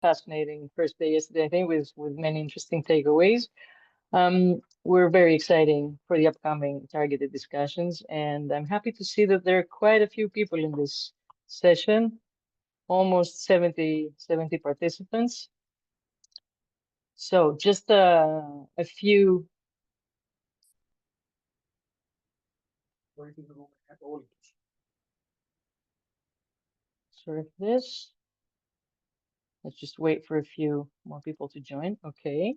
fascinating first day yesterday, I think, with many interesting takeaways. We're very exciting for the upcoming targeted discussions, and I'm happy to see that there are quite a few people in this session, almost 70 participants. So just a few. Sorry for this. Let's just wait for a few more people to join. Okay.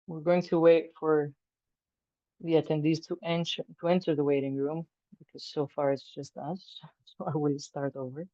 We're going to wait for the attendees to enter the waiting room because so far it's just us. So I will start over.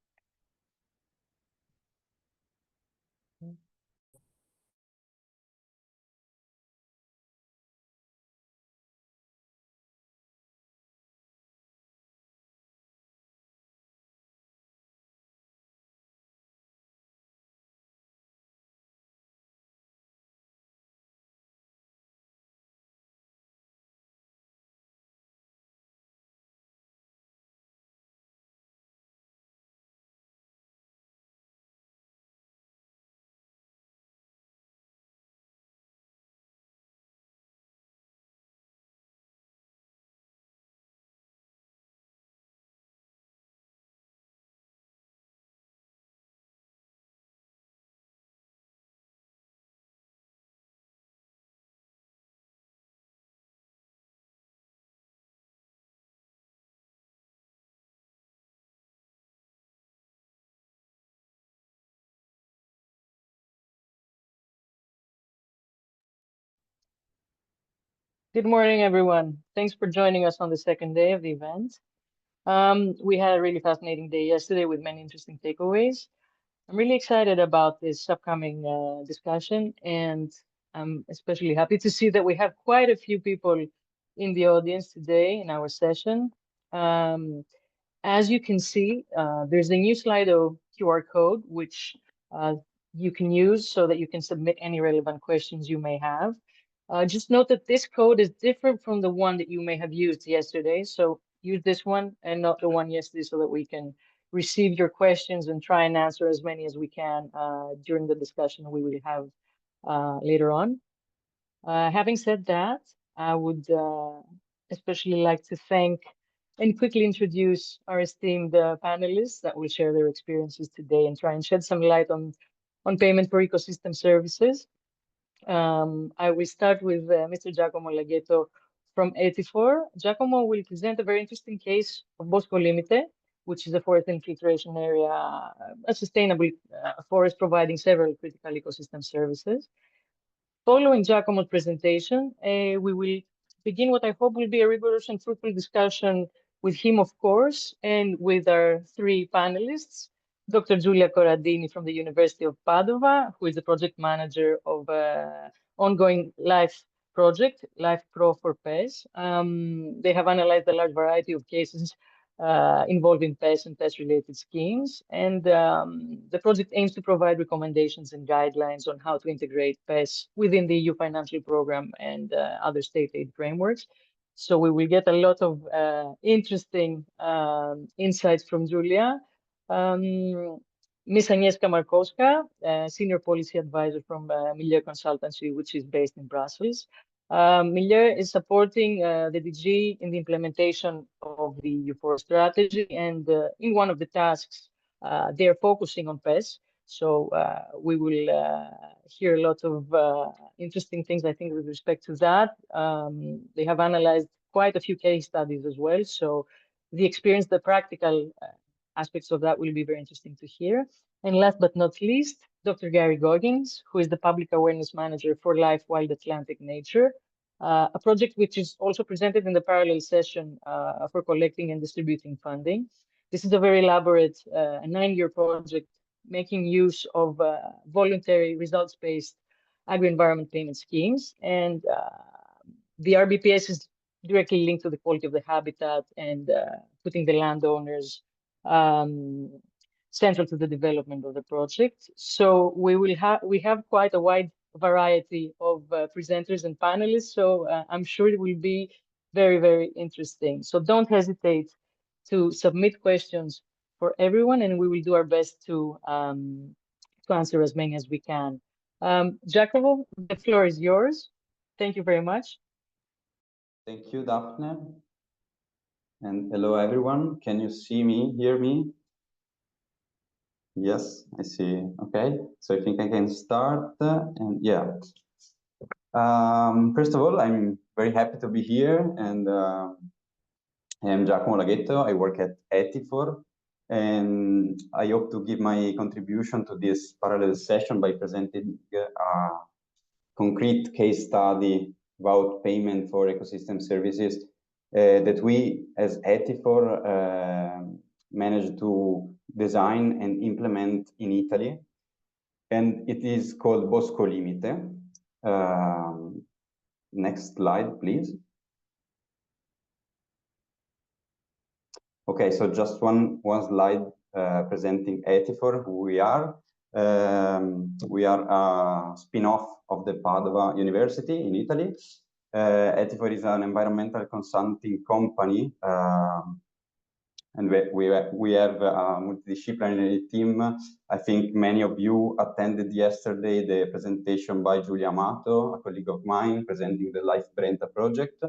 Good morning, everyone. Thanks for joining us on the second day of the event. We had a really fascinating day yesterday with many interesting takeaways. I'm really excited about this upcoming discussion, and I'm especially happy to see that we have quite a few people in the audience today in our session. Um, as you can see, there's a new Slido QR code, which uh, you can use so that you can submit any relevant questions you may have. Just note that this code is different from the one that you may have used yesterday. So use this one and not the one yesterday so that we can receive your questions and try and answer as many as we can during the discussion we will have later on. Having said that, I would especially like to thank and quickly introduce our esteemed panelists that will share their experiences today and try and shed some light on payment for ecosystem services. I will start with Mr. Giacomo Laghetto from 84. Giacomo will present a very interesting case of Bosco Limite, which is a forest infiltration area, a sustainable forest providing several critical ecosystem services. Following Giacomo's presentation, we will begin what I hope will be a rigorous and fruitful discussion with him, of course, and with our three panelists. Dr. Giulia Corradini from the University of Padova, who is the project manager of ongoing LIFE project, LIFE Pro for PES. They have analyzed a large variety of cases involving PES and PES-related schemes. And the project aims to provide recommendations and guidelines on how to integrate PES within the EU financial program and other state aid frameworks. So we will get a lot of interesting insights from Julia. Ms. Agnieszka Markowska, Senior Policy Advisor from Milieu Consultancy, which is based in Brussels. Milieu is supporting the DG in the implementation of the EU4 strategy, and in one of the tasks, they are focusing on PES. So we will hear a lot of interesting things, I think, with respect to that. They have analyzed quite a few case studies as well. So the experience, the practical aspects of that will be very interesting to hear. And last but not least, Dr. Gary Goggins, who is the Public Awareness Manager for Life Wild Atlantic Nature, a project which is also presented in the parallel session for collecting and distributing funding. This is a very elaborate 9-year project making use of voluntary results-based agri-environment payment schemes. And the RBPS is directly linked to the quality of the habitat and putting the landowners central to the development of the project. So we have quite a wide variety of presenters and panelists. So I'm sure it will be very, very interesting. So don't hesitate to submit questions for everyone, and we will do our best to answer as many as we can. Giacomo, the floor is yours. Thank you very much. Thank you, Daphne. And hello, everyone. Can you see me, hear me? Yes, I see. Okay, so I think I can start. And yeah, first of all, I'm very happy to be here. And I am Giacomo Laghetto. I work at Etifor. And I hope to give my contribution to this parallel session by presenting a concrete case study about payment for ecosystem services that we as Etifor managed to design and implement in Italy. And it is called Bosco Limite. Next slide, please. Okay, so just one slide presenting Etifor, who we are. We are a spin-off of the Padova University in Italy. Etifor is an environmental consulting company, and we have a multidisciplinary team. I think many of you attended yesterday the presentation by Giulia Amato, a colleague of mine, presenting the Life Brenta project.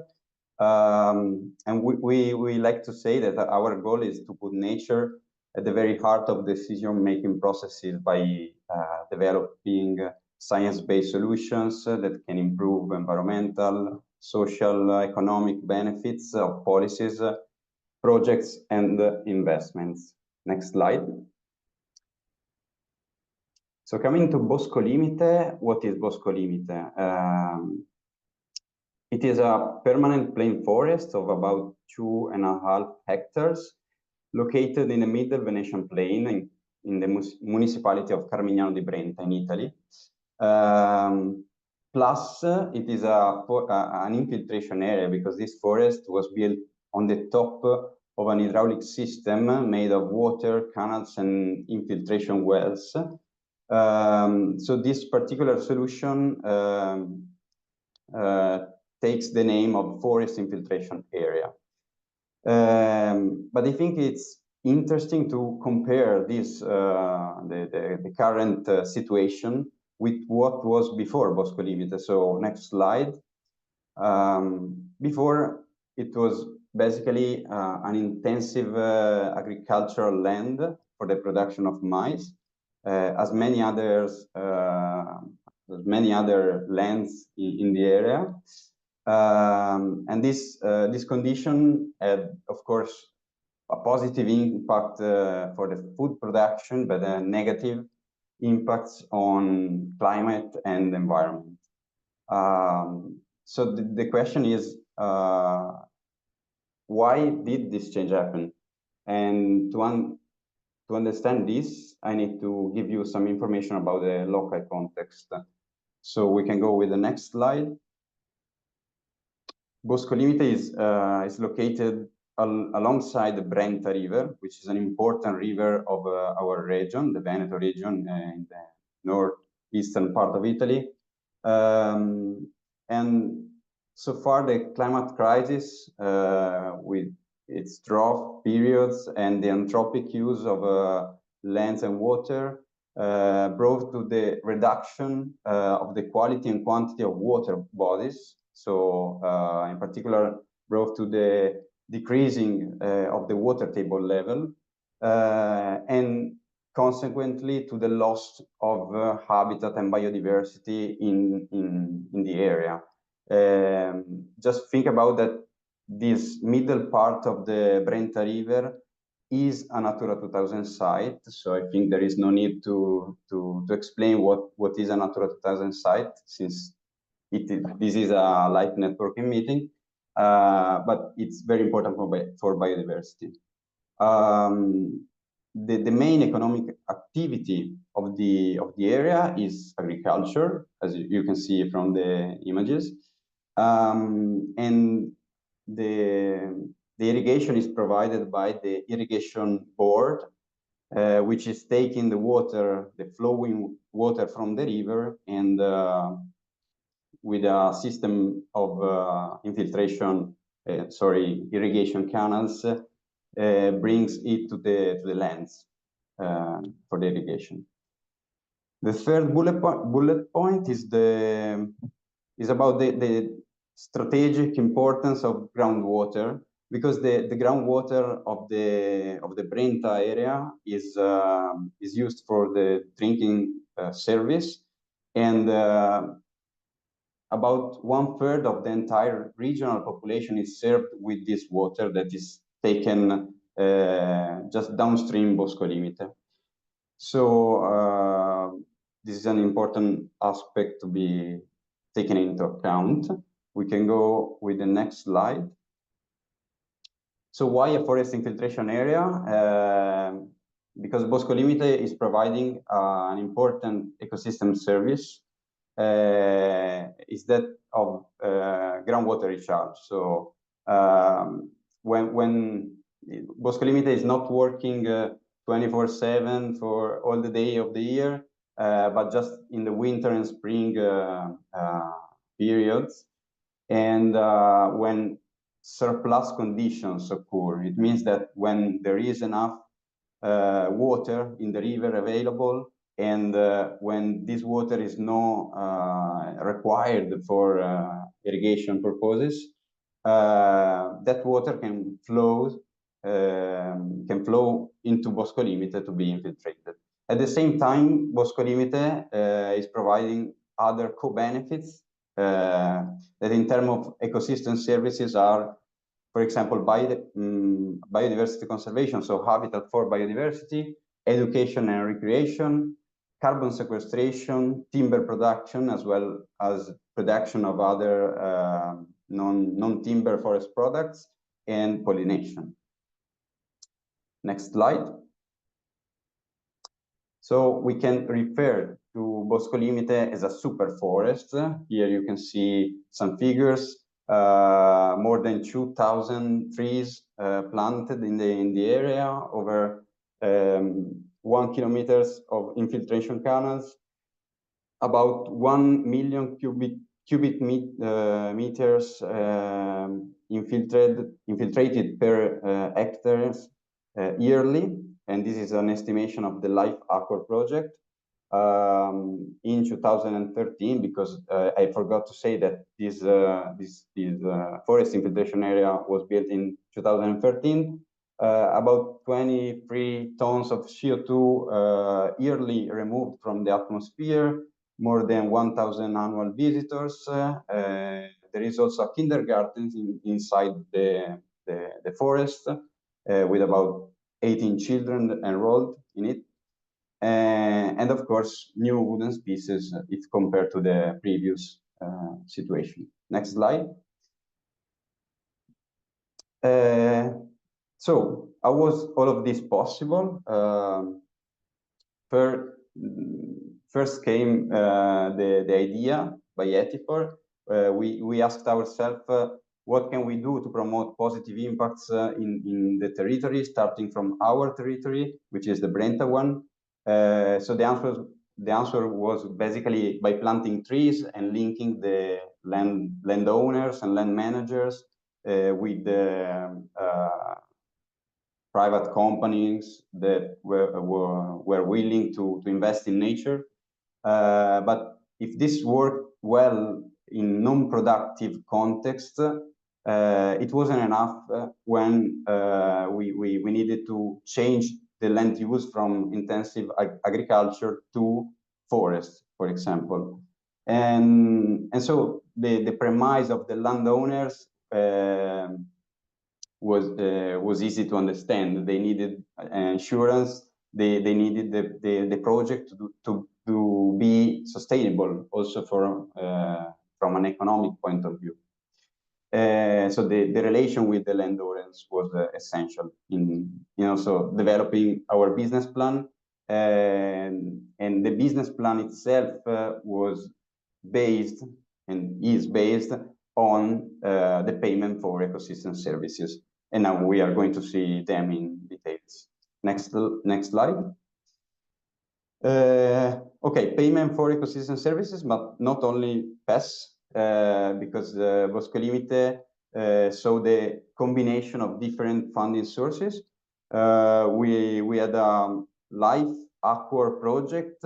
And we like to say that our goal is to put nature at the very heart of decision-making processes by developing science-based solutions that can improve environmental, social, economic benefits of policies, projects, and investments. Next slide. So coming to Bosco Limite, what is Bosco Limite? It is a permanent plain forest of about 2.5 hectares, located in the middle Venetian plain in the municipality of Carmignano di Brenta in Italy. Plus, it is an infiltration area because this forest was built on the top of an hydraulic system made of water, canals, and infiltration wells. So this particular solution takes the name of forest infiltration area. But I think it's interesting to compare this, the current situation with what was before Bosco Limite. So next slide. Before, it was basically an intensive agricultural land for the production of maize, as many other lands in the area. And this condition had, of course, a positive impact for the food production, but a negative impacts on climate and environment. So the question is, why did this change happen? And to understand this, I need to give you some information about the local context. So we can go with the next slide. Bosco Limite is located alongside the Brenta River, which is an important river of our region, the Veneto region, in the northeastern part of Italy. And so far, the climate crisis with its drought periods and the anthropic use of lands and water brought to the reduction of the quality and quantity of water bodies. So in particular, brought to the decreasing of the water table level and consequently to the loss of habitat and biodiversity in the area. Just think about that this middle part of the Brenta River is a Natura 2000 site. So I think there is no need to explain what is a Natura 2000 site, since this is a live networking meeting, but it's very important for biodiversity. The main economic activity of the area is agriculture, as you can see from the images. And the irrigation is provided by the irrigation board, which is taking the water, the flowing water from the river, and with a system of irrigation canals, brings it to the lands for the irrigation. The third bullet point is about the strategic importance of groundwater, because the groundwater of the Brenta area is used for the drinking service, and about 1/3 of the entire regional population is served with this water that is taken just downstream Bosco Limite. So this is an important aspect to be taken into account. We can go with the next slide. So why a forest infiltration area? Because Bosco Limite is providing an important ecosystem service, is that of groundwater recharge. So when Bosco Limite is not working 24/7 for all the day of the year, but just in the winter and spring periods, and when surplus conditions occur, it means that when there is enough water in the river available, and when this water is not required for irrigation purposes, that water can flow into Bosco Limite to be infiltrated. At the same time, Bosco Limite is providing other co-benefits that in terms of ecosystem services are, for example, biodiversity conservation, so habitat for biodiversity, education and recreation, carbon sequestration, timber production, as well as production of other non-timber forest products, and pollination. Next slide. So we can refer to Bosco Limite as a super forest. Here you can see some figures. More than 2,000 trees planted in the area, over 1 kilometer of infiltration canals, about 1 million cubic meters infiltrated per hectares yearly, and this is an estimation of the Life Accord project in 2013, because I forgot to say that this forest infiltration area was built in 2013. About 23 tons of CO2 yearly removed from the atmosphere, more than 1,000 annual visitors. There is also a kindergarten inside the forest with about 18 children enrolled in it. And of course, new wooden species if compared to the previous situation. Next slide. So how was all of this possible? First came the idea by Etifor. We asked ourselves, what can we do to promote positive impacts in the territory, starting from our territory, which is the Brenta one. So the answer was basically by planting trees and linking the landowners and land managers with the private companies that were willing to invest in nature. But if this worked well in non-productive context, it wasn't enough when we needed to change the land use from intensive agriculture to forest, for example. And so the premise of the landowners was easy to understand. They needed insurance. They needed the project to be sustainable, also from an economic point of view. So the relation with the landowners was essential in so developing our business plan, and the business plan itself was based and is based on the payment for ecosystem services. And now we are going to see them in details. Next slide. Okay, payment for ecosystem services, but not only PES, because Bosco Limite saw the combination of different funding sources. We had a Life Aqua project,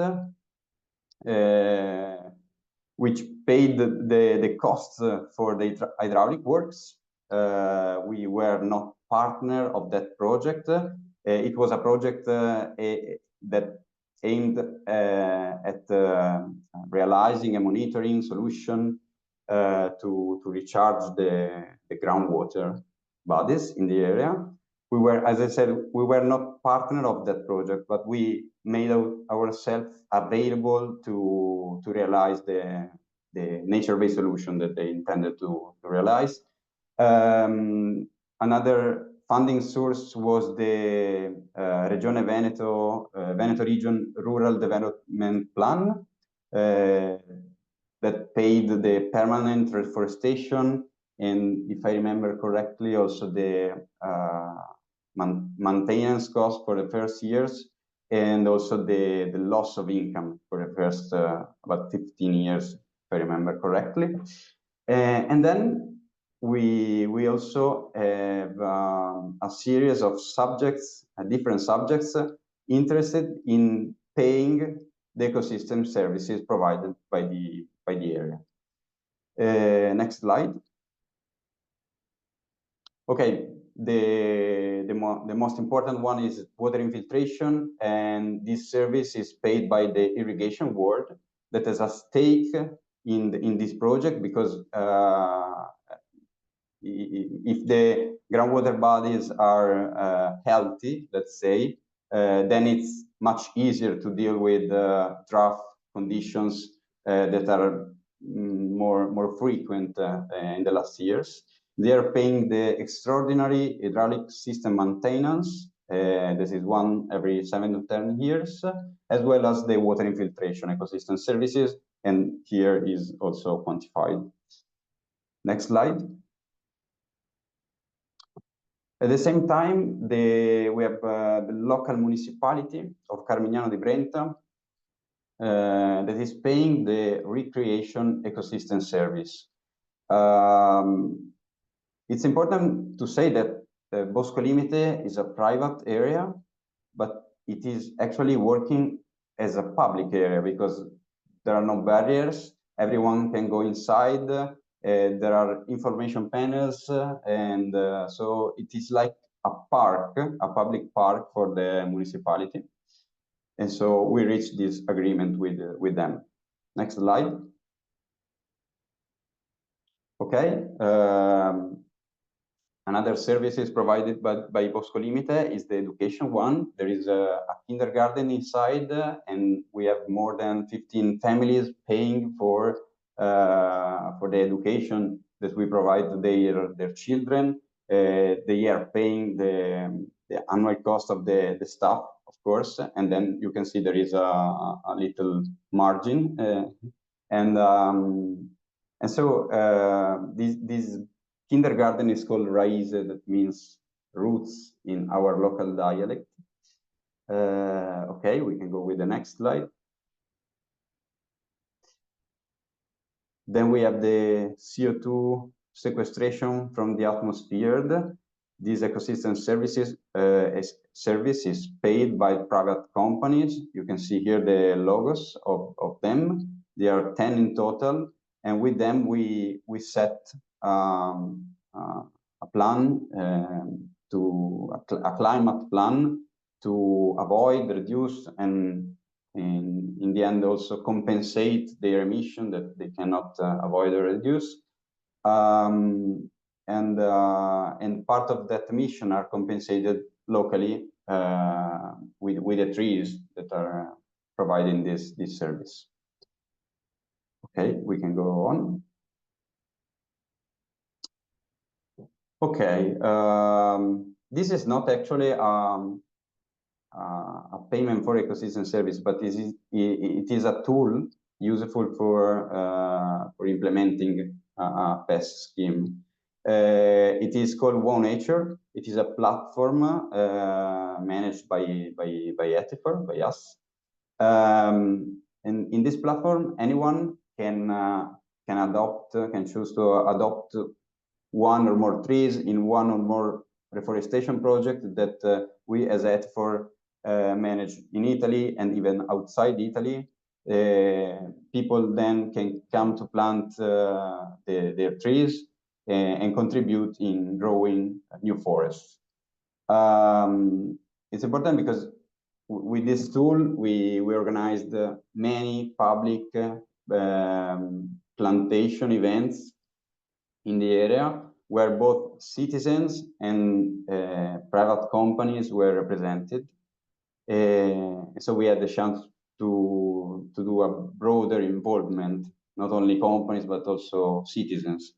which paid the costs for the hydraulic works. We were not partner of that project. It was a project that aimed at realizing a monitoring solution to recharge the groundwater bodies in the area. We were, as I said, we were not partner of that project, but we made ourselves available to realize the nature-based solution that they intended to realize. Another funding source was the Regione Veneto, Veneto Region Rural Development Plan, that paid the permanent reforestation, and if I remember correctly, also the maintenance cost for the first years, and also the loss of income for the first about 15 years, if I remember correctly. And then we also have a series of subjects, different subjects, interested in paying the ecosystem services provided by the area. Next slide. Okay, the most important one is water infiltration, and this service is paid by the irrigation board that has a stake in this project, because if the groundwater bodies are healthy, let's say, then it's much easier to deal with drought conditions that are more frequent in the last years. They are paying the extraordinary hydraulic system maintenance. This is one every 7 to 10 years, as well as the water infiltration ecosystem services, and here is also quantified. Next slide. At the same time, we have the local municipality of Carmignano di Brenta that is paying the recreation ecosystem service. It's important to say that Bosco Limite is a private area, but it is actually working as a public area because there are no barriers. Everyone can go inside. There are information panels, and so it is like a park, a public park for the municipality. And so we reached this agreement with them. Next slide. Okay. Another services provided by Bosco Limite is the education one. There is a kindergarten inside, and we have more than 15 families paying for the education that we provide to their children. They are paying the annual cost of the staff, of course, and then you can see there is a little margin, and so this kindergarten is called Raize, that means roots in our local dialect. Okay, we can go with the next slide. Then we have the CO2 sequestration from the atmosphere. These ecosystem services service is paid by private companies. You can see here the logos of them. There are 10 in total, and with them we set a plan a climate plan to avoid, reduce, and in the end also compensate their emission that they cannot avoid or reduce. And part of that emission are compensated locally with the trees that are providing this service. Okay, we can go on. Okay, this is not actually a payment for ecosystem service, but it is a tool useful for implementing PES scheme. It is called Wow Nature. It is a platform managed by Ethifor, by us. And in this platform, anyone can choose to adopt one or more trees in one or more reforestation project that we as Ethifor manage in Italy and even outside Italy. People then can come to plant their trees and contribute in growing new forests. It's important because with this tool, we organized many public plantation events in the area where both citizens and private companies were represented. So we had the chance to do a broader involvement, not only companies, but also citizens.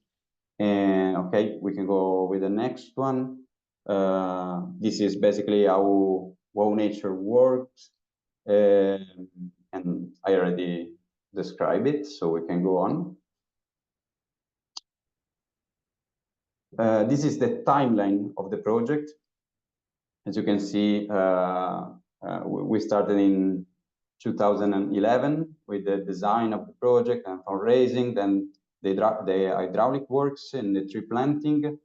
And okay, we can go with the next one. This is basically how Wow Nature works. And I already described it, so we can go on. This is the timeline of the project. As you can see, we started in 2011 with the design of the project and fundraising, then the hydraulic works and the tree planting.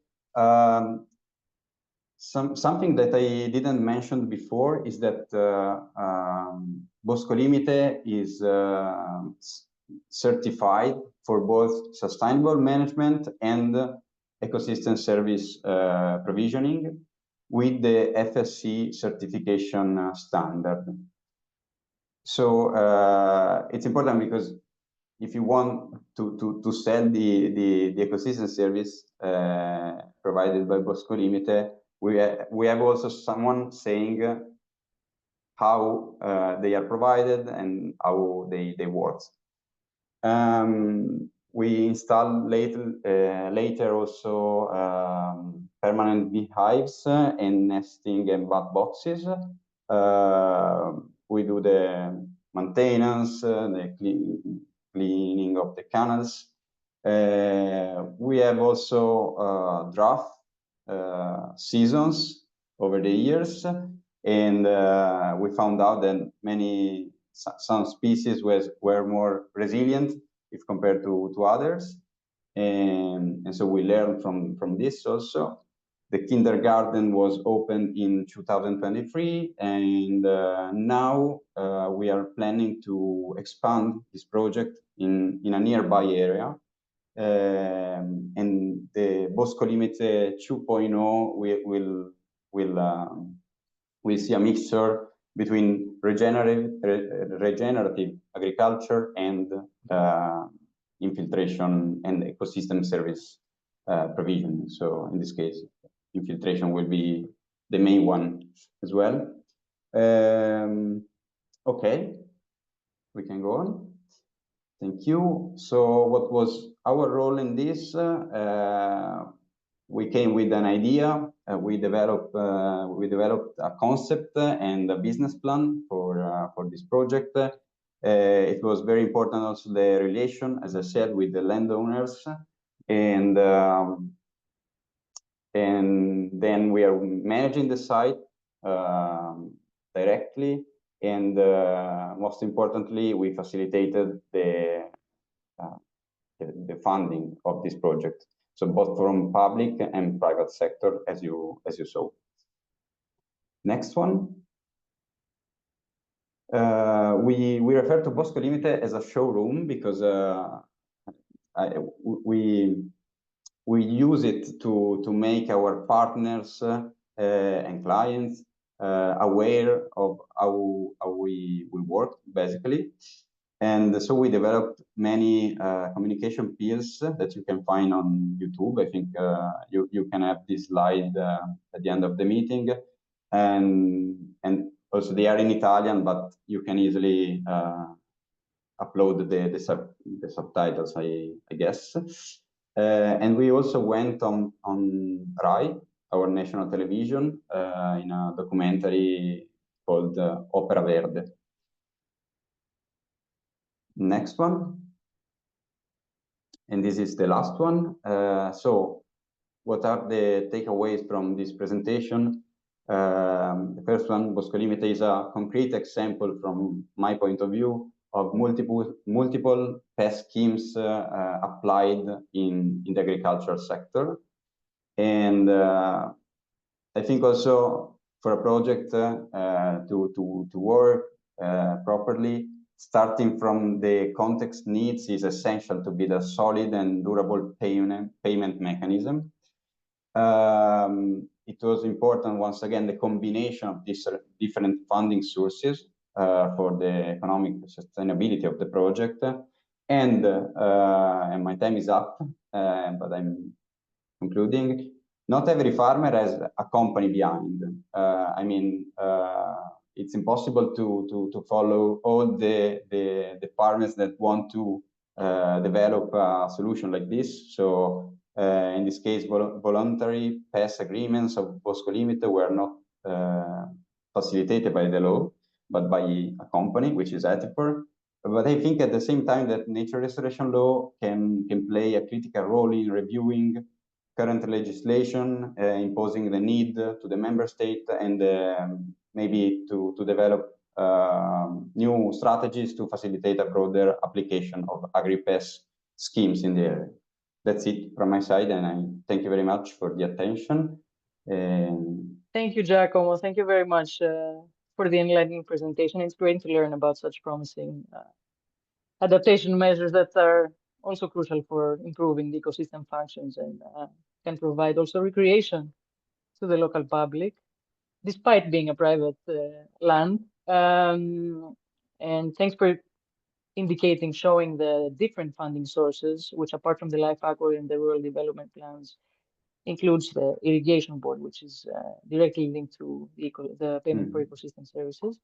Something that I didn't mention before is that Bosco Limite is certified for both sustainable management and ecosystem service provisioning with the FSC certification standard. So it's important because if you want to sell the ecosystem service provided by Bosco Limite, we have also someone saying how they are provided and how they work. We installed later also permanent beehives and nesting and bat boxes. We do the maintenance, the cleaning of the canals. We have also draft seasons over the years, and we found out that some species were more resilient if compared to others, and so we learned from this also. The kindergarten was opened in 2023, and now we are planning to expand this project in a nearby area. And the Bosco Limite 2.0 will see a mixture between regenerative agriculture and infiltration and ecosystem service provision. So in this case, infiltration will be the main one as well. Okay, we can go on. Thank you. So what was our role in this? We came with an idea. We developed a concept and a business plan for this project. It was very important also the relation, as I said, with the landowners, and then we are managing the site directly. And most importantly, we facilitated the funding of this project. So both from public and private sector, as you saw. Next one. We refer to Bosco Limite as a showroom because we use it to make our partners and clients aware of how we work, basically. And so we developed many communication pills that you can find on YouTube. I think you can have this slide at the end of the meeting. And also they are in Italian, but you can easily upload the subtitles, I guess. And we also went on RAI, our national television, in a documentary called Opera Verde. Next one. and this is the last one. So what are the takeaways from this presentation? The first one, Bosco Limite is a concrete example from my point of view of multiple pest schemes applied in the agricultural sector. And I think also for a project to work properly, starting from the context needs is essential to build a solid and durable payment mechanism. It was important, once again, the combination of these different funding sources for the economic sustainability of the project. And my time is up, but I'm concluding. Not every farmer has a company behind. I mean, it's impossible to follow all the farmers that want to develop a solution like this. So in this case, voluntary pest agreements of Bosco Limite were not facilitated by the law, but by a company, which is Etifor. But I think at the same time that nature restoration law can play a critical role in reviewing current legislation, imposing the need to the member state and maybe to develop new strategies to facilitate a broader application of agri-pest schemes in the area. That's it from my side, and I thank you very much for the attention. Thank you, Giacomo. Thank you very much for the enlightening presentation. It's great to learn about such promising adaptation measures that are also crucial for improving the ecosystem functions and can provide also recreation to the local public, despite being a private land. And thanks for indicating, showing the different funding sources, which apart from the Life Accord and the rural development plans, includes the irrigation board, which is directly linked to the payment for ecosystem services.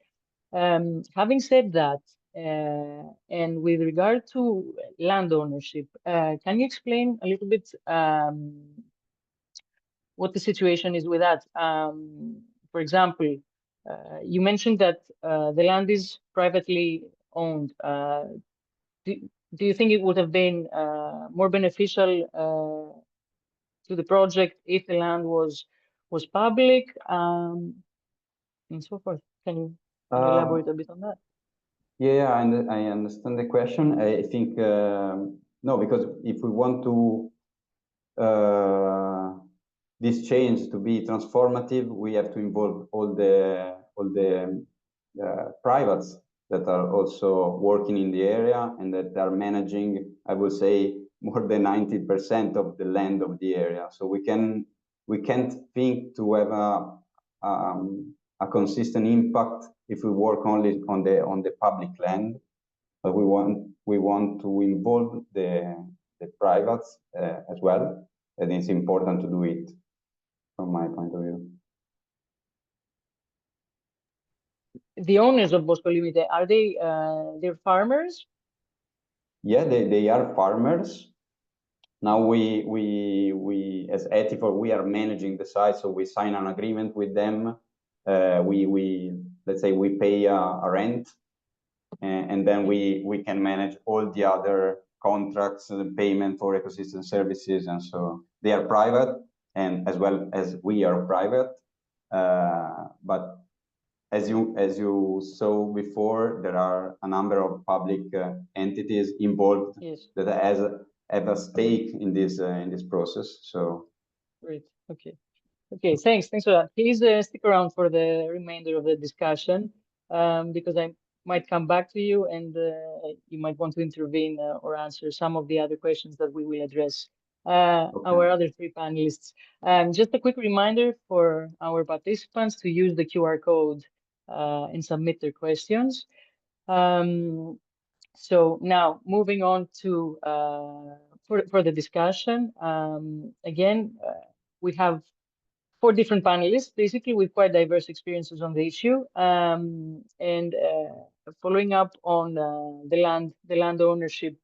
Having said that, and with regard to land ownership, can you explain a little bit what the situation is with that? For example, you mentioned that the land is privately owned. Do you think it would have been more beneficial to the project if the land was public, and so forth? Can you elaborate a bit on that? Yeah, I understand the question. I think no, because if we want to this change to be transformative, we have to involve all the privates that are also working in the area and that are managing, I would say, more than 90% of the land of the area. So we can't think to have a consistent impact if we work only on the public land. But we want to involve the privates as well, and it's important to do it from my point of view. The owners of Bosco Limite, are they they're farmers? Yeah, they are farmers. Now we as Etifor, we are managing the site, so we sign an agreement with them. We let's say we pay a rent, and then we can manage all the other contracts, the payment for ecosystem services, and so they are private, and as well as we are private. But as you saw before, there are a number of public entities involved. Yes. That have a stake in this process. So Great. Okay. Thanks for that. Please stick around for the remainder of the discussion, because I might come back to you, and you might want to intervene or answer some of the other questions that we will address. Our other three panelists. Just a quick reminder for our participants to use the QR code and submit their questions. So now moving on to for the discussion. Again, we have 4 different panelists, basically with quite diverse experiences on the issue. And following up on the land ownership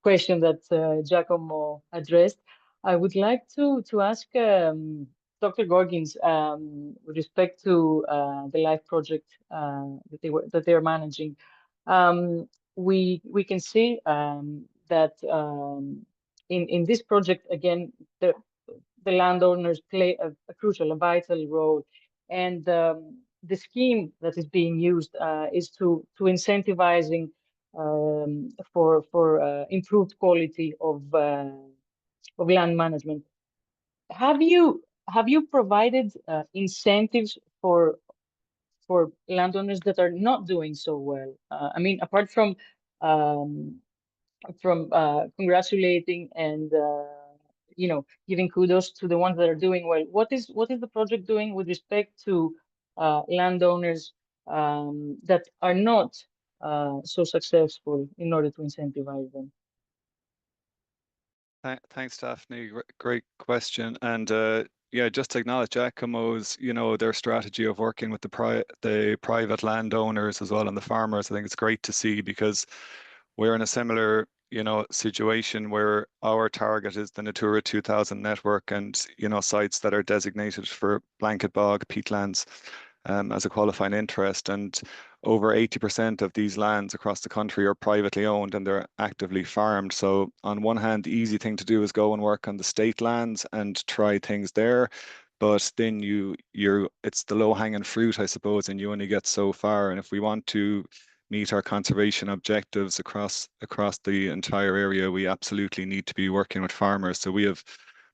question that Giacomo addressed, I would like to ask Dr. Gorgins with respect to the LIFE project that they are managing. We can see that in this project, again, the landowners play a crucial, a vital role. And the scheme that is being used is to incentivizing for improved quality of land management. Have you provided incentives for landowners that are not doing so well? I mean, apart from congratulating and giving kudos to the ones that are doing well, what is the project doing with respect to landowners that are not so successful in order to incentivize them? Thanks, Daphne. Great question. And yeah, just to acknowledge Giacomo's, their strategy of working with the private landowners as well and the farmers. I think it's great to see, because we're in a similar, situation where our target is the Natura 2000 network and, sites that are designated for blanket bog peatlands as a qualifying interest. And over 80% of these lands across the country are privately owned and they're actively farmed. So on one hand, the easy thing to do is go and work on the state lands and try things there. But then it's the low hanging fruit, I suppose, and you only get so far. And if we want to meet our conservation objectives across the entire area, we absolutely need to be working with farmers. So we have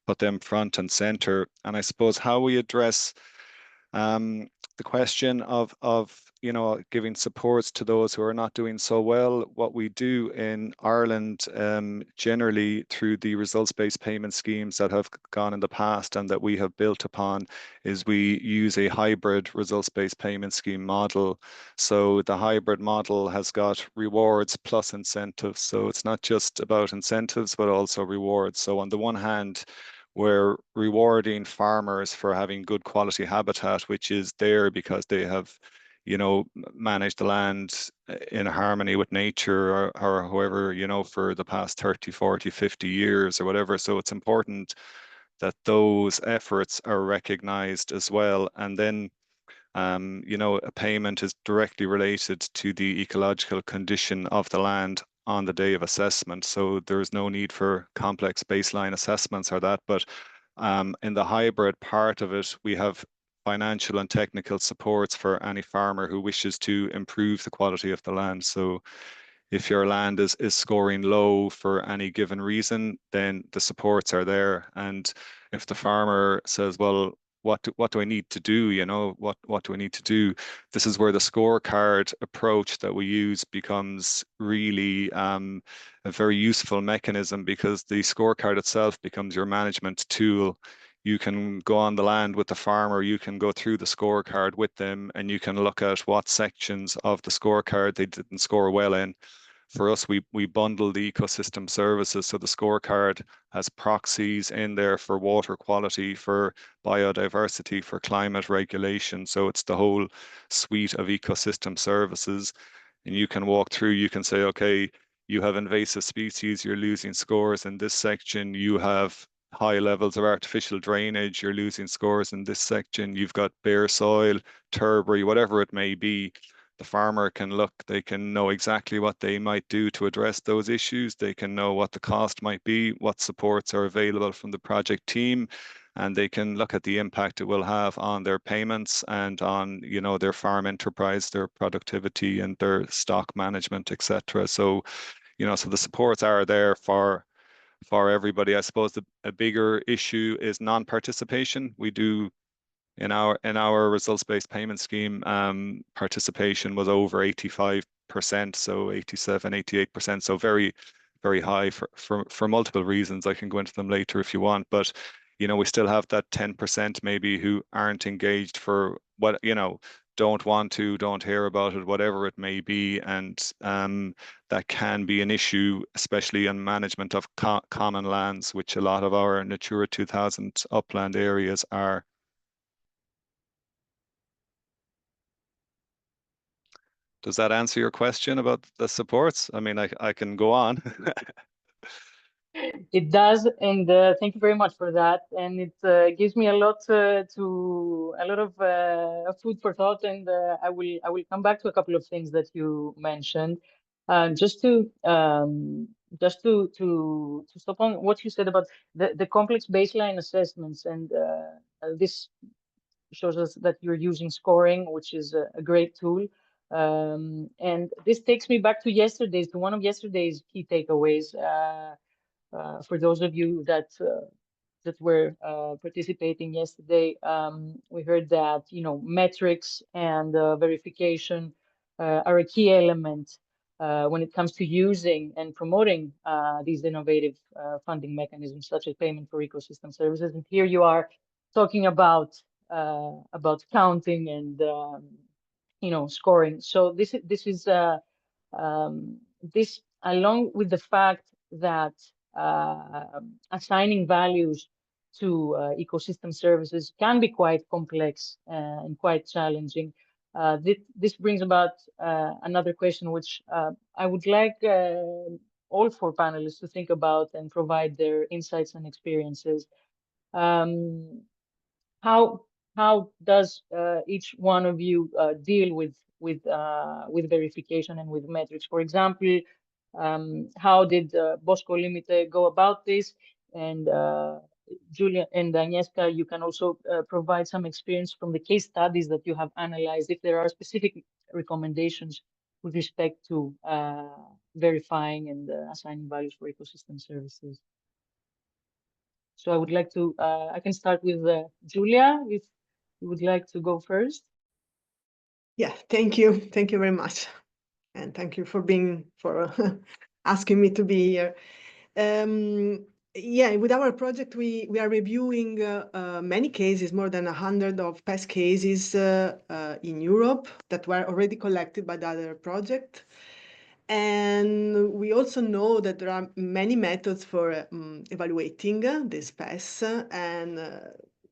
put them front and center. And I suppose how we address the question of giving supports to those who are not doing so well. What we do in Ireland, generally through the results-based payment schemes that have gone in the past and that we have built upon, is we use a hybrid results-based payment scheme model. So the hybrid model has got rewards plus incentives. So it's not just about incentives, but also rewards. So on the one hand, we're rewarding farmers for having good quality habitat, which is there because they have, managed the land in harmony with nature or however, for the past 30, 40, 50 years or whatever. So it's important that those efforts are recognized as well. And then, a payment is directly related to the ecological condition of the land on the day of assessment. So there's no need for complex baseline assessments or that. But in the hybrid part of it, we have financial and technical supports for any farmer who wishes to improve the quality of the land. So if your land is scoring low for any given reason, then the supports are there. And if the farmer says, well, what do I need to do? What do I need to do? This is where the scorecard approach that we use becomes really a very useful mechanism, because the scorecard itself becomes your management tool. You can go on the land with the farmer, you can go through the scorecard with them, and you can look at what sections of the scorecard they didn't score well in. For us, we bundle the ecosystem services. So the scorecard has proxies in there for water quality, for biodiversity, for climate regulation. So it's the whole suite of ecosystem services. And you can walk through, you can say, okay, you have invasive species, you're losing scores in this section. You have high levels of artificial drainage, you're losing scores in this section. You've got bare soil, turbary, whatever it may be. The farmer can look, they can know exactly what they might do to address those issues. They can know what the cost might be, what supports are available from the project team, and they can look at the impact it will have on their payments and on, their farm enterprise, their productivity and their stock management, etc. So, so the supports are there for everybody. I suppose a bigger issue is non-participation. We do in our results-based payment scheme, participation was over 85%, so 87, 88%, so very, very high for multiple reasons. I can go into them later if you want, but we still have that 10% maybe who aren't engaged for what, don't want to, don't hear about it, whatever it may be, and that can be an issue, especially in management of common lands, which a lot of our Natura 2000 upland areas are. Does that answer your question about the supports? I mean, I can go on. It does, and thank you very much for that. And it gives me a lot of food for thought. And I will come back to a couple of things that you mentioned. Just to stop on what you said about the complex baseline assessments, and this shows us that you're using scoring, which is a great tool. And this takes me back to one of yesterday's key takeaways. For those of you that were participating yesterday, we heard that metrics and verification are a key element when it comes to using and promoting these innovative funding mechanisms, such as payment for ecosystem services. And here you are talking about counting and scoring. So this is this, along with the fact that assigning values to ecosystem services can be quite complex and quite challenging. This brings about another question, which I would like all four panelists to think about and provide their insights and experiences. How does each one of you deal with verification and with metrics? For example, how did Bosco Limite go about this? And Julia and Agnieszka, you can also provide some experience from the case studies that you have analyzed, if there are specific recommendations with respect to verifying and assigning values for ecosystem services. So I would like to, I can start with Julia, if you would like to go first. Yeah, thank you. Thank you very much. And thank you for asking me to be here. Yeah, with our project, we are reviewing many cases, more than 100 of past cases in Europe that were already collected by the other project. And we also know that there are many methods for evaluating this PES, and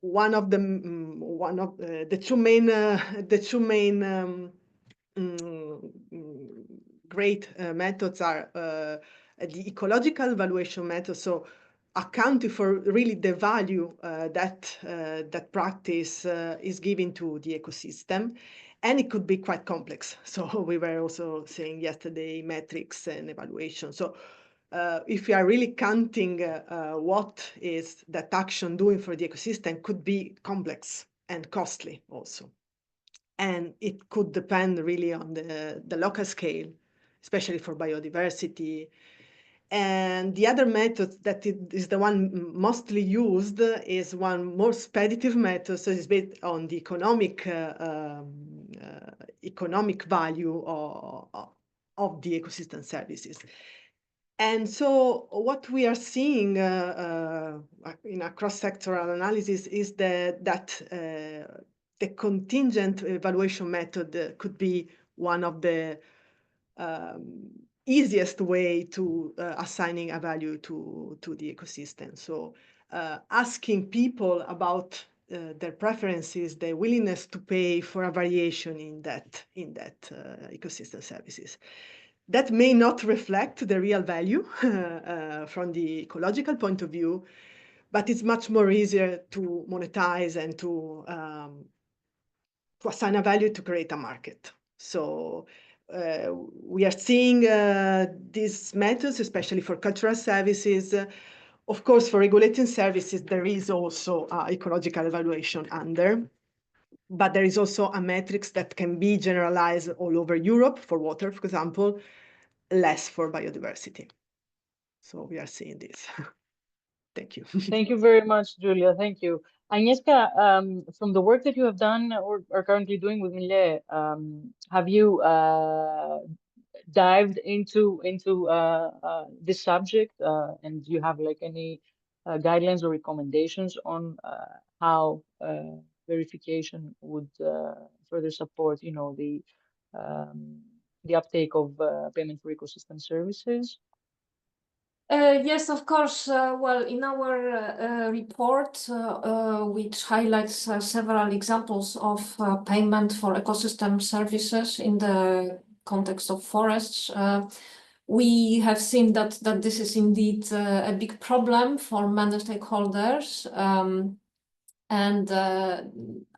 one of the two main great methods are the ecological valuation method, so accounting for really the value that practice is giving to the ecosystem. And it could be quite complex. So we were also saying yesterday, metrics and evaluation. So if you are really counting what is that action doing for the ecosystem, could be complex and costly also. And it could depend really on the local scale, especially for biodiversity. And the other method that is the one mostly used is one more expeditive method, so it's based on the economic value of the ecosystem services. And so what we are seeing in a cross-sectoral analysis is that the contingent evaluation method could be one of the easiest way to assigning a value to the ecosystem. So asking people about their preferences, their willingness to pay for a variation in that ecosystem services. That may not reflect the real value from the ecological point of view, but it's much more easier to monetize and to assign a value to create a market. So we are seeing these methods, especially for cultural services. Of course, for regulating services, there is also ecological evaluation under, but there is also a metrics that can be generalized all over Europe for water, for example, less for biodiversity. So we are seeing this. Thank you. Thank you very much, Julia. Thank you. Agnieszka, from the work that you have done or are currently doing with Millet, have you dived into this subject, and do you have like any guidelines or recommendations on how verification would further support, the uptake of payment for ecosystem services? Yes, of course. Well, in our report, which highlights several examples of payment for ecosystem services in the context of forests, we have seen that this is indeed a big problem for many stakeholders. And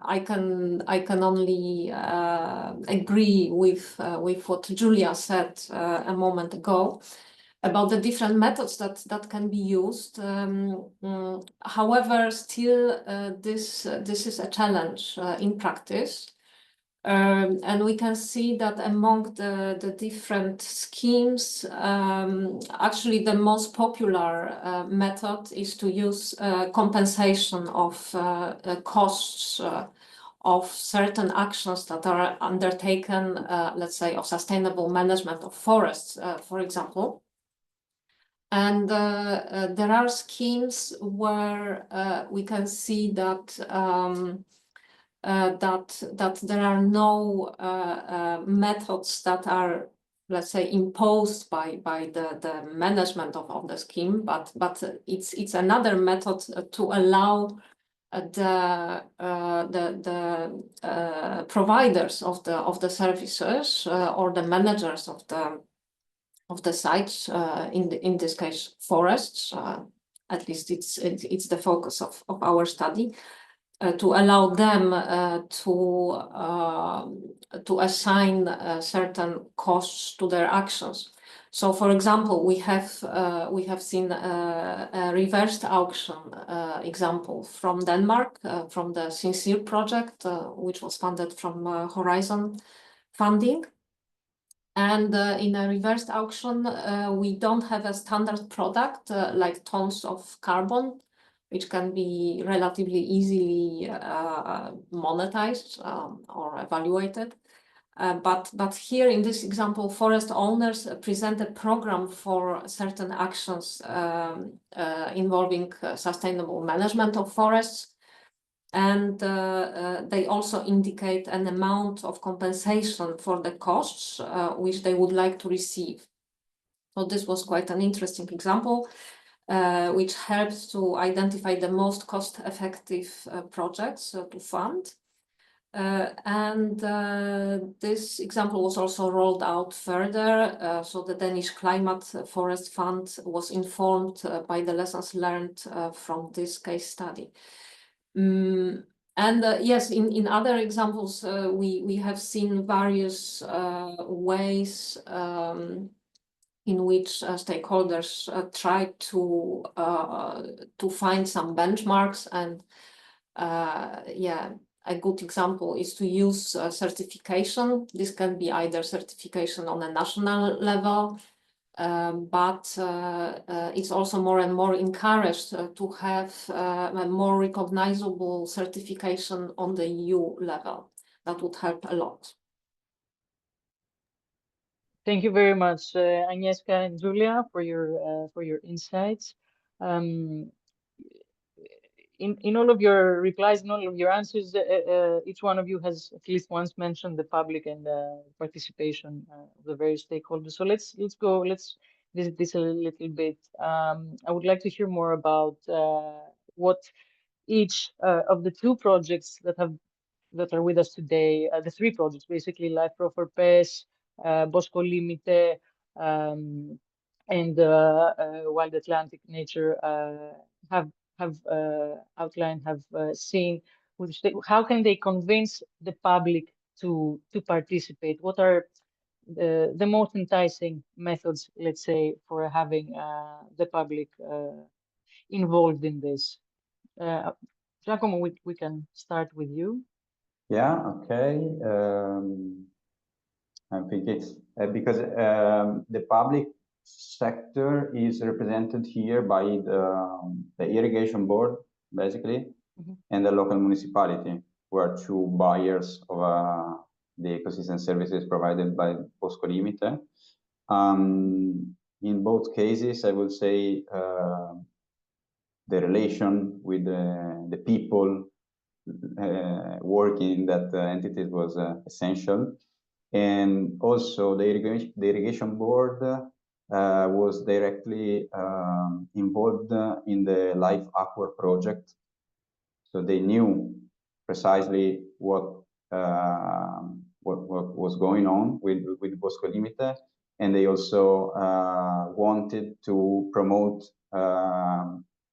I can only agree with what Julia said a moment ago about the different methods that can be used. However, still this is a challenge in practice. And we can see that among the different schemes, actually the most popular method is to use compensation of costs of certain actions that are undertaken, let's say, of sustainable management of forests, for example. And there are schemes where we can see that that there are no methods that are, let's say, imposed by the management of the scheme, but it's another method to allow the providers of the services or the managers of the sites, in this case forests, at least it's the focus of our study, to allow them to assign certain costs to their actions. So, for example, we have seen a reversed auction example from Denmark, from the Sincere project, which was funded from Horizon funding. And in a reversed auction, we don't have a standard product like tons of carbon, which can be relatively easily monetized or evaluated. But here in this example, forest owners present a program for certain actions involving sustainable management of forests. And they also indicate an amount of compensation for the costs which they would like to receive. So this was quite an interesting example, which helps to identify the most cost-effective projects to fund. And this example was also rolled out further. So the Danish Climate Forest Fund was informed by the lessons learned from this case study. And yes, in other examples, we have seen various ways in which stakeholders try to find some benchmarks, and yeah, a good example is to use certification. This can be either certification on a national level, but it's also more and more encouraged to have a more recognizable certification on the EU level. That would help a lot. Thank you very much, Agnieszka and Julia, for your insights. In all of your replies, in all of your answers, each one of you has at least once mentioned the public and participation of the various stakeholders. So let's visit this a little bit. I would like to hear more about what each of the two projects that are with us today, the three projects basically, Life Pro for PES, Bosco Limite, and Wild Atlantic Nature have outlined, have seen. How can they convince the public to participate? What are the most enticing methods, let's say, for having the public involved in this? Giacomo, we can start with you. Yeah, okay. I think it's because the public sector is represented here by the irrigation board, basically, and the local municipality, who are two buyers of the ecosystem services provided by Bosco Limite. In both cases, I would say the relation with the people working in that entity was essential. And also the irrigation board was directly involved in the Life Aqua project. So they knew precisely what was going on with Bosco Limite, and they also wanted to promote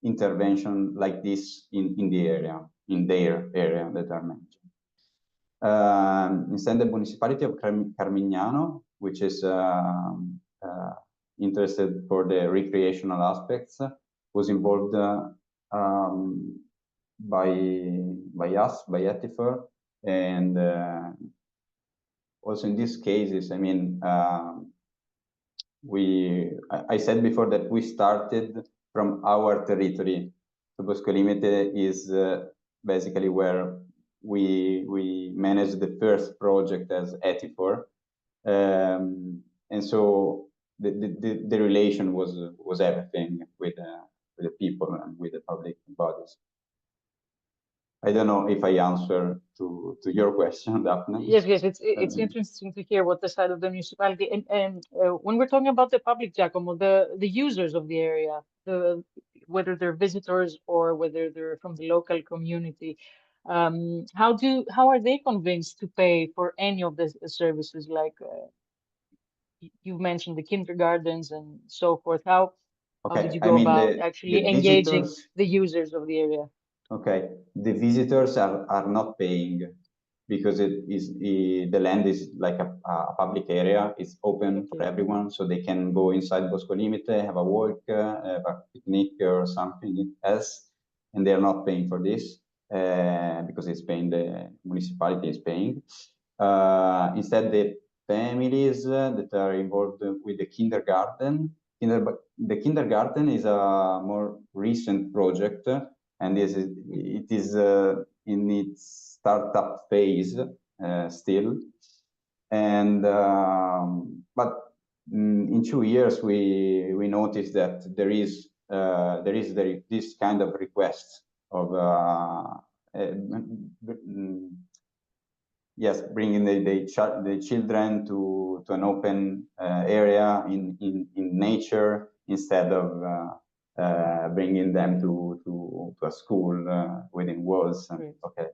intervention like this in the area. in their area that are managing. Instead, the municipality of Carmignano, which is interested for the recreational aspects, was involved by us, by Etifor, and also in these cases, I mean, I said before that we started from our territory. So Bosco Limite is basically where we managed the first project as Etifor, and so the relation was everything with the people and with the public bodies. I don't know if I answer to your question, Daphne. Yes, it's interesting to hear what the side of the municipality and when we're talking about the public, Giacomo, the users of the area, whether they're visitors or whether they're from the local community, how are they convinced to pay for any of the services like you mentioned the kindergartens and so forth? How did you go about actually engaging the users of the area? Okay, the visitors are not paying because the land is like a public area. It's open for everyone, so they can go inside Bosco Limite, have a walk, have a picnic or something else, and they are not paying for this because it's paying, the municipality is paying. Instead, the families that are involved with the kindergarten, the kindergarten is a more recent project, and it is in its startup phase still. And but in 2 years we noticed that there is this kind of request of yes, bringing the children to an open area in nature instead of bringing them to a school within walls. Okay,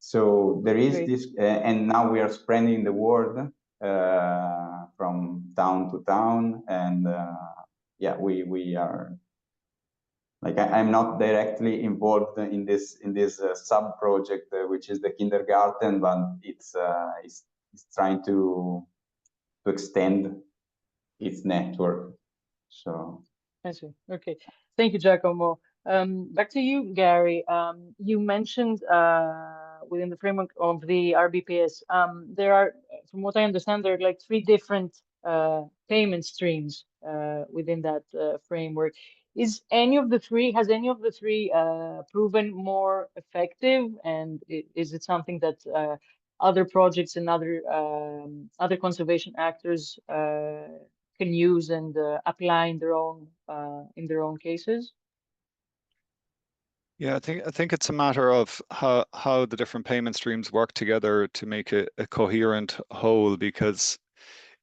so there is this, and now we are spreading the word from town to town, and yeah, we are. Like I'm not directly involved in this sub project, which is the kindergarten, but it's trying to extend its network. So I see. Okay, thank you, Giacomo. Back to you, Gary. You mentioned within the framework of the RBPS, there are, from what I understand, there are like 3 different payment streams within that framework. Has any of the 3 proven more effective, and is it something that other projects and other conservation actors can use and apply in their own cases? Yeah, I think it's a matter of how the different payment streams work together to make a coherent whole, because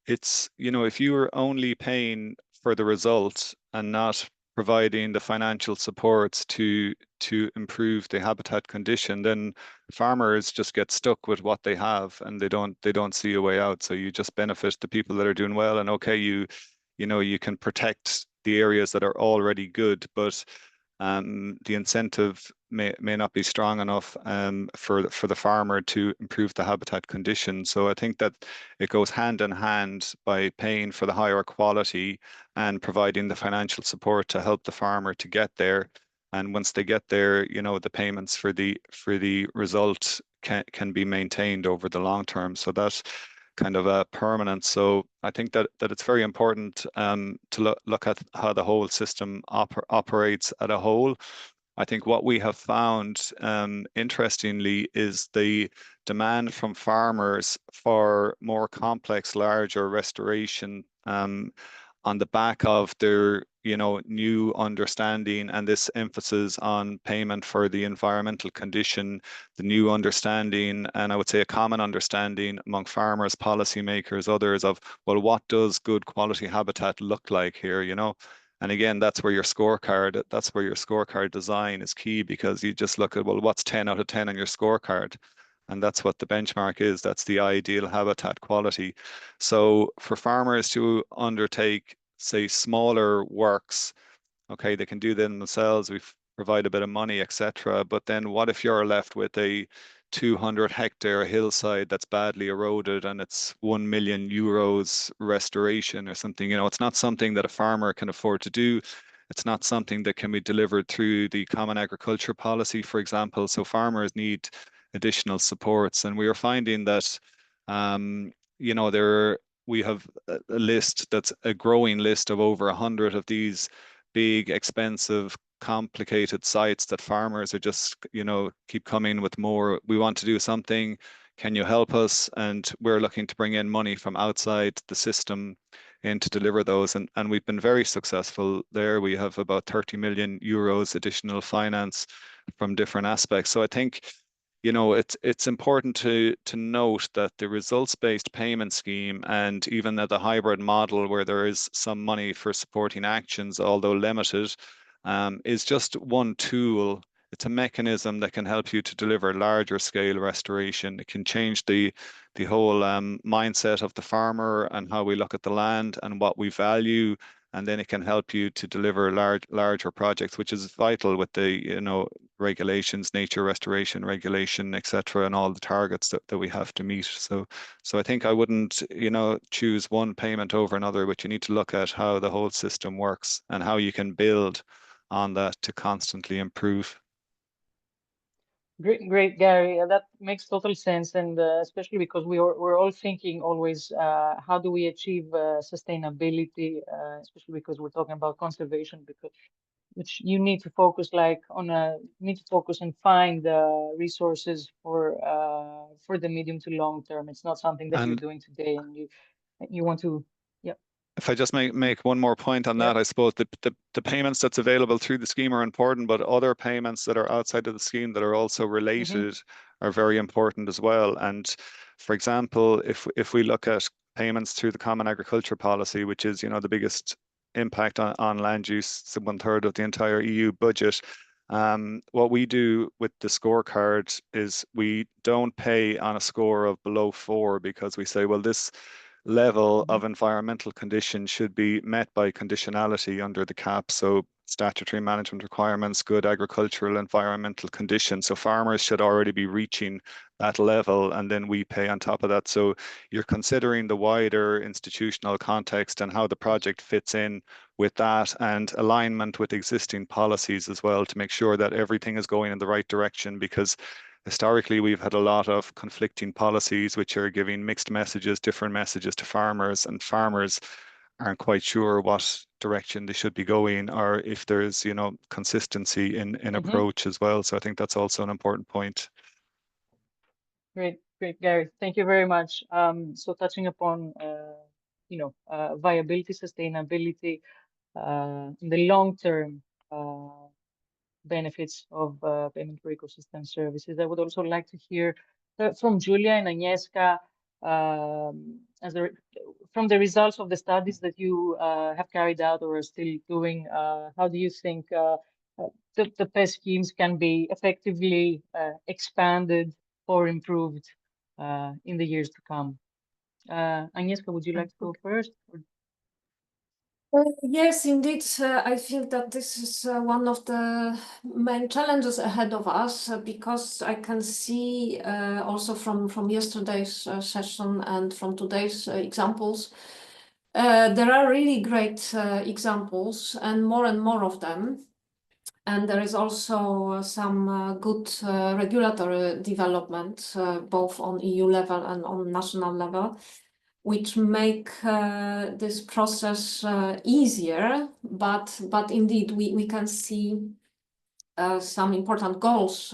it's, you know, if you are only paying for the result and not providing the financial supports to improve the habitat condition, then farmers just get stuck with what they have and they don't see a way out. So you just benefit the people that are doing well, and okay, you know, you can protect the areas that are already good, but the incentive may not be strong enough for the farmer to improve the habitat condition. So I think that it goes hand in hand by paying for the higher quality and providing the financial support to help the farmer to get there. And once they get there, you know, the payments for the result can be maintained over the long term. So that's kind of a permanent. So I think that it's very important to look at how the whole system operates at a whole. I think what we have found, interestingly, is the demand from farmers for more complex, larger restoration on the back of their, you know, new understanding and this emphasis on payment for the environmental condition, the new understanding, and I would say a common understanding among farmers, policymakers, others of, well, what does good quality habitat look like here, you know? And again, that's where your scorecard design is key, because you just look at, well, what's 10 out of 10 on your scorecard? And that's what the benchmark is. That's the ideal habitat quality. So for farmers to undertake, say, smaller works, okay, they can do them themselves. provide a bit of money, etc. But then what if you're left with a 200-hectare hillside that's badly eroded and it's 1 million euros restoration or something? You know, it's not something that a farmer can afford to do. It's not something that can be delivered through the Common Agriculture Policy, for example. So farmers need additional supports, and we are finding that, you know, we have a list that's a growing list of over 100 of these big, expensive, complicated sites that farmers are just, you know, keep coming with more. We want to do something. Can you help us? And we're looking to bring in money from outside the system in to deliver those. And we've been very successful there. We have about 30 million euros additional finance from different aspects. So I think, you know, it's important to note that the results-based payment scheme, and even the hybrid model where there is some money for supporting actions, although limited, is just one tool. It's a mechanism that can help you to deliver larger scale restoration. It can change the whole mindset of the farmer and how we look at the land and what we value. And then it can help you to deliver larger projects, which is vital with the, you know, regulations, nature restoration regulation, etc., and all the targets that we have to meet. So I think I wouldn't, you know, choose one payment over another, but you need to look at how the whole system works and how you can build on that to constantly improve. Great, Gary. That makes total sense, and especially because we're all thinking always, how do we achieve sustainability, especially because we're talking about conservation, which you need to focus and find resources for the medium to long term. It's not something that you're doing today, and you want to. If I just make one more point on that, I suppose the payments that's available through the scheme are important, but other payments that are outside of the scheme that are also related are very important as well. And for example, if we look at payments through the Common Agriculture Policy, which is, you know, the biggest impact on land use, it's 1/3 of the entire EU budget. What we do with the scorecard is we don't pay on a score of below 4, because we say, well, this level of environmental condition should be met by conditionality under the CAP. So statutory management requirements, good agricultural environmental conditions. So farmers should already be reaching that level, and then we pay on top of that. So you're considering the wider institutional context and how the project fits in with that, and alignment with existing policies as well, to make sure that everything is going in the right direction, because historically, we've had a lot of conflicting policies which are giving mixed messages, different messages to farmers, and farmers aren't quite sure what direction they should be going, or if there's, you know, consistency in approach as well. So I think that's also an important point. Great, Gary. Thank you very much. So touching upon, you know, viability, sustainability, in the long term, benefits of payment for ecosystem services. I would also like to hear from Julia and Agnieszka, from the results of the studies that you have carried out or are still doing. How do you think the PES schemes can be effectively expanded or improved in the years to come? Agnieszka, would you like to go first? Yes, indeed. I think that this is one of the main challenges ahead of us, because I can see also from yesterday's session and from today's examples, there are really great examples and more of them. And there is also some good regulatory development, both on EU level and on national level, which make this process easier, but indeed we can see some important goals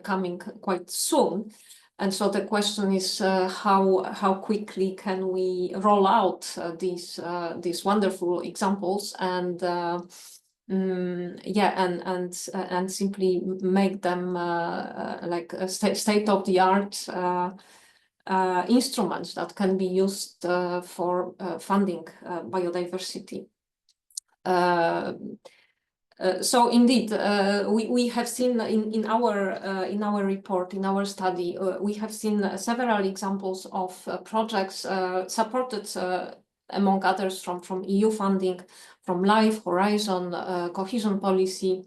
coming quite soon. And so the question is how quickly can we roll out these wonderful examples and and simply make them like state-of-the-art instruments that can be used for funding biodiversity. So indeed, we have seen in our report, in our study, we have seen several examples of projects supported, among others, from EU funding, from LIFE, Horizon, cohesion policy,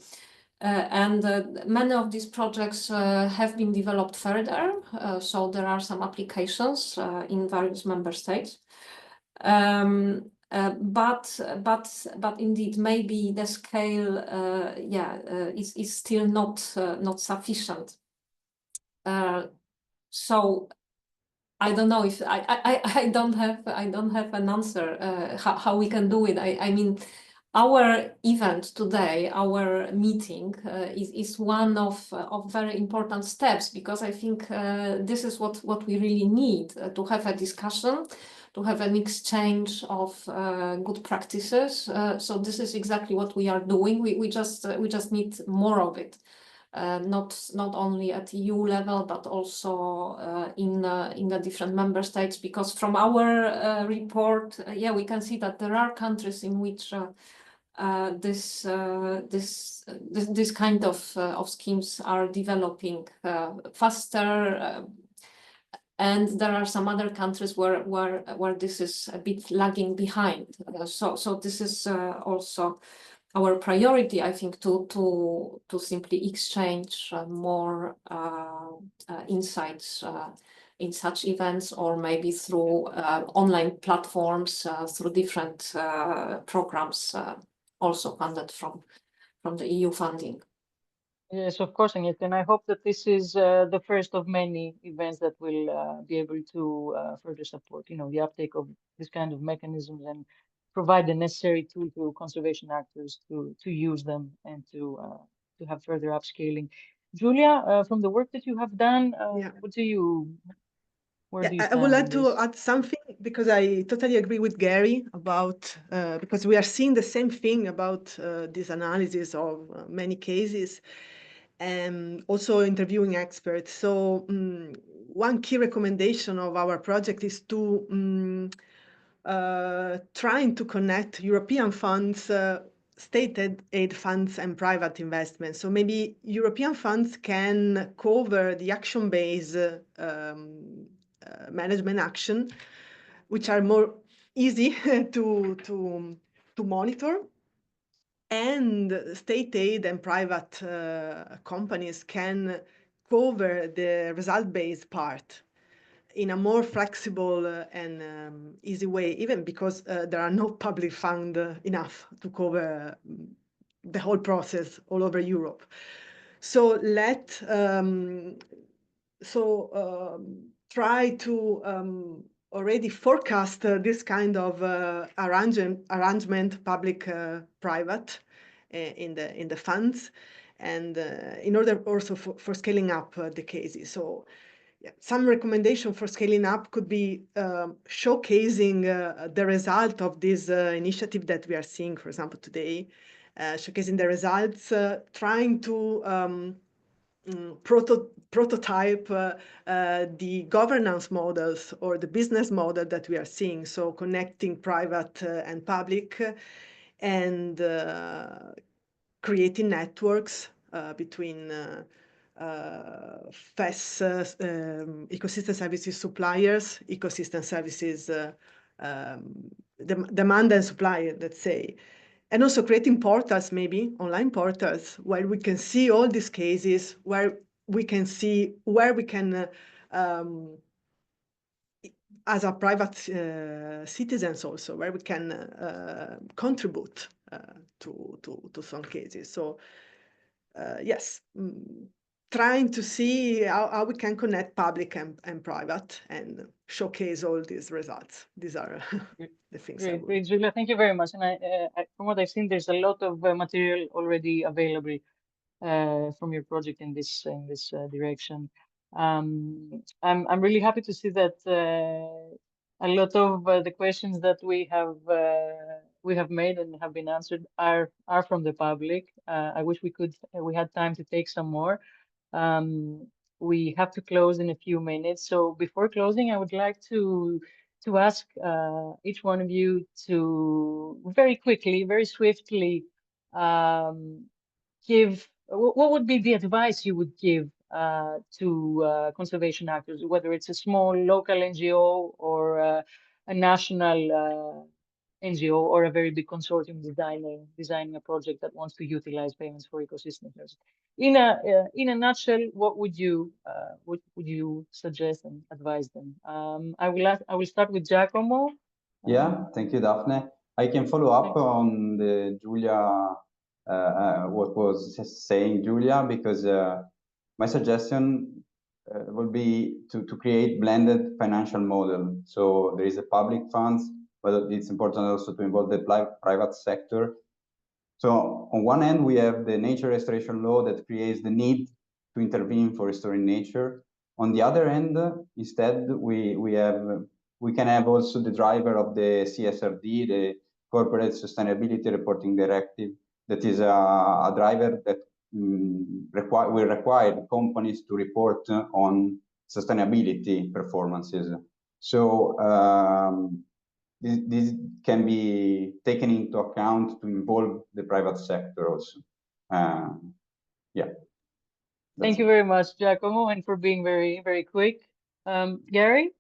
And many of these projects have been developed further, so there are some applications in various member states. But indeed, maybe the scale, is still not sufficient. So I don't know if I don't have an answer how we can do it. I mean, our event today, our meeting, is one of very important steps, because I think this is what we really need to have a discussion, to have an exchange of good practices. So this is exactly what we are doing. We just need more of it. Not only at EU level, but also in the different member states, because from our report, we can see that there are countries in which this kind of schemes are developing faster, and there are some other countries where this is a bit lagging behind. So this is also our priority, I think, to simply exchange more insights in such events, or maybe through online platforms, through different programs also funded from the EU funding. Yes, of course, Agnieszka, and I hope that this is the first of many events that will be able to further support, the uptake of this kind of mechanisms and provide the necessary tool to conservation actors to use them and to have further upscaling. Julia, from the work that you have done, what do you? Where do you I would stand like in to this? add something, because I totally agree with Gary about, because we are seeing the same thing about this analysis of many cases, and also interviewing experts. So one key recommendation of our project is to trying to connect European funds, state aid funds, and private investments. So maybe European funds can cover the action-based management action, which are more easy to monitor, and state aid and private companies can cover the result-based part in a more flexible and easy way, even because there are no public funds enough to cover the whole process all over Europe. So try to already forecast this kind of arrangement, public-private, in the funds, and in order also for scaling up the cases. So some recommendation for scaling up could be showcasing the result of this initiative that we are seeing, for example, today, showcasing the results, trying to prototype the governance models or the business model that we are seeing. So connecting private and public, and creating networks between FES, ecosystem services suppliers, ecosystem services demand and supply, let's say. And also creating portals, maybe online portals, where we can see all these cases, where we can see where we can, as a private citizens also, where we can contribute to some cases. So yes, trying to see how we can connect public and private and showcase all these results. These are the things. Great, Julia, thank you very much. And from what I've seen, there's a lot of material already available from your project in this direction. I'm really happy to see that a lot of the questions that we have made and have been answered are from the public. I wish we had time to take some more. We have to close in a few minutes. So before closing, I would like to ask each one of you to very quickly, very swiftly give what would be the advice you would give to conservation actors, whether it's a small local NGO or a national NGO or a very big consortium designing a project that wants to utilize payments for ecosystem services. In a nutshell, what would you suggest and advise them? I will start with Giacomo. Yeah, thank you, Daphne. I can follow up on the Julia, what was saying Julia, because my suggestion would be to create blended financial model. So there is a public funds, but it's important also to involve the private sector. So on one end, we have the nature restoration law that creates the need to intervene for restoring nature. On the other end, instead, we can have also the driver of the CSRD, the Corporate Sustainability Reporting Directive, that is a driver that will require companies to report on sustainability performances. So this can be taken into account to involve the private sector also. Yeah. Thank you very much, Giacomo, and for being very, very quick. Gary?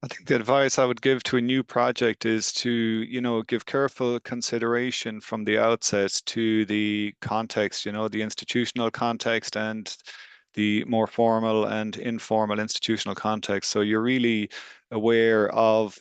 I think the advice I would give to a new project is to, give careful consideration from the outset to the context, the institutional context and the more formal and informal institutional context. So you're really aware of,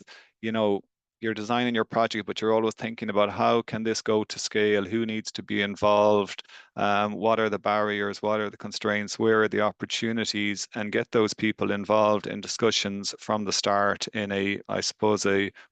you're designing your project, but you're always thinking about how can this go to scale? Who needs to be involved? What are the barriers? What are the constraints? Where are the opportunities? And get those people involved in discussions from the start in I suppose,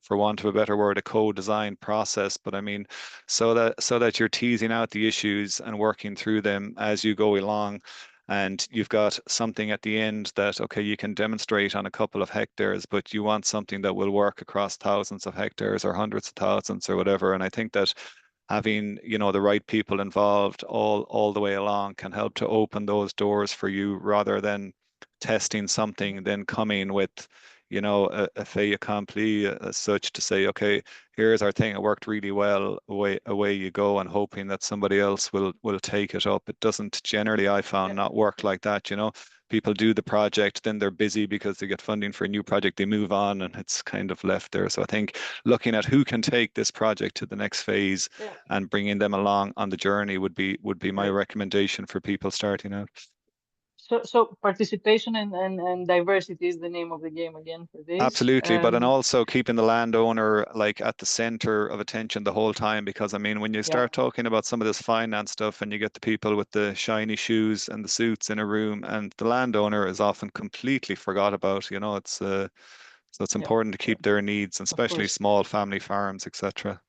for want of a better word, a co-design process. But I mean, so that you're teasing out the issues and working through them as you go along. And you've got something at the end that, okay, you can demonstrate on a couple of hectares, but you want something that will work across thousands of hectares or hundreds of thousands or whatever. And I think that having, the right people involved all the way along can help to open those doors for you, rather than testing something, then coming with, a fait accompli as such, to say, okay, here's our thing, it worked really well, away you go, and hoping that somebody else will take it up. It doesn't generally, I found, not work like that. People do the project, then they're busy because they get funding for a new project, they move on, and it's kind of left there. So I think looking at who can take this project to the next phase and bringing them along on the journey would be my recommendation for people starting out. So participation and diversity is the name of the game again for this. Absolutely, but also keeping the landowner at the center of attention the whole time, because I mean, when you start talking about some of this finance stuff and you get the people with the shiny shoes and the suits in a room, and the landowner is often completely forgot about, so it's important to keep their needs, and especially small family farms, etc.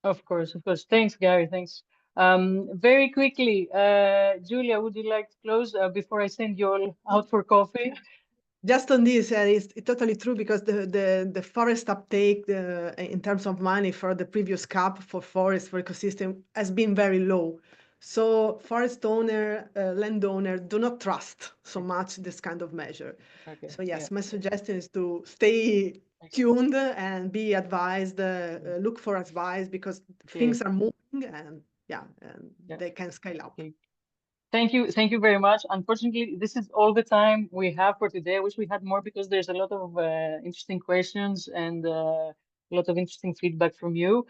Of course. Thanks, Gary. Thanks. Very quickly, Julia, would you like to close before I send you all out for coffee? Just on this, it's totally true, because the forest uptake in terms of money for the previous CAP for forest, for ecosystem, has been very low. So forest owner, landowner do not trust so much this kind of measure. Okay. So yes, my suggestion is to stay tuned and be advised, look for advice, because things are moving, and they can scale up. Okay. Thank you very much. Unfortunately, this is all the time we have for today. I wish we had more, because there's a lot of interesting questions and a lot of interesting feedback from you.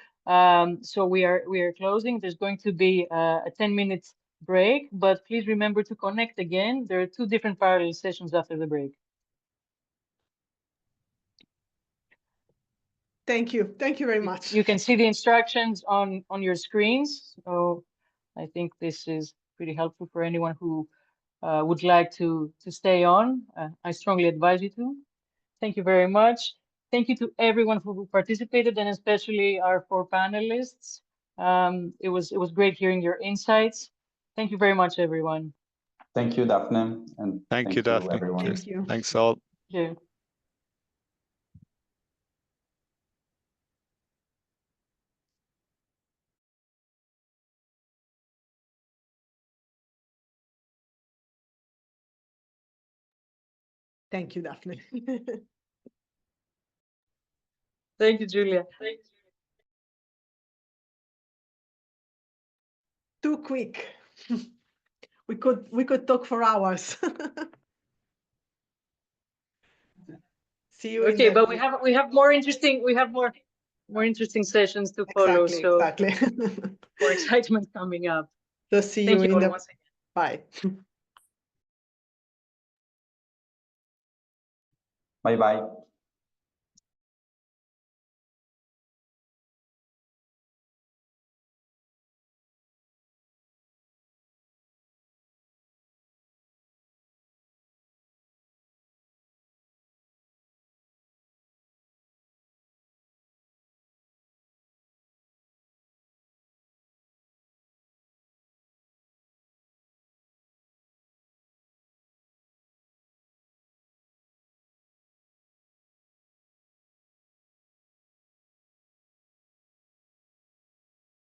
So we are closing. There's going to be a 10-minute break, but please remember to connect again. There are 2 different parallel sessions after the break. Thank you very much. You can see the instructions on your screens. So I think this is pretty helpful for anyone who would like to stay on. I strongly advise you to. Thank you very much. Thank you to everyone who participated, and especially our 4 panelists. It was great hearing your insights. Thank you very much, everyone. Thank you, Daphne, and thank you, Daphne. everyone. Thank you. Thanks all. Yeah. Thank you, Daphne. Thank you, Julia. Too quick. We could talk for hours. See you. Okay, but we have more interesting. We have more. more interesting sessions to follow. So Exactly. more excitement coming up. So see Thank you you in all the once again. bye. Bye bye.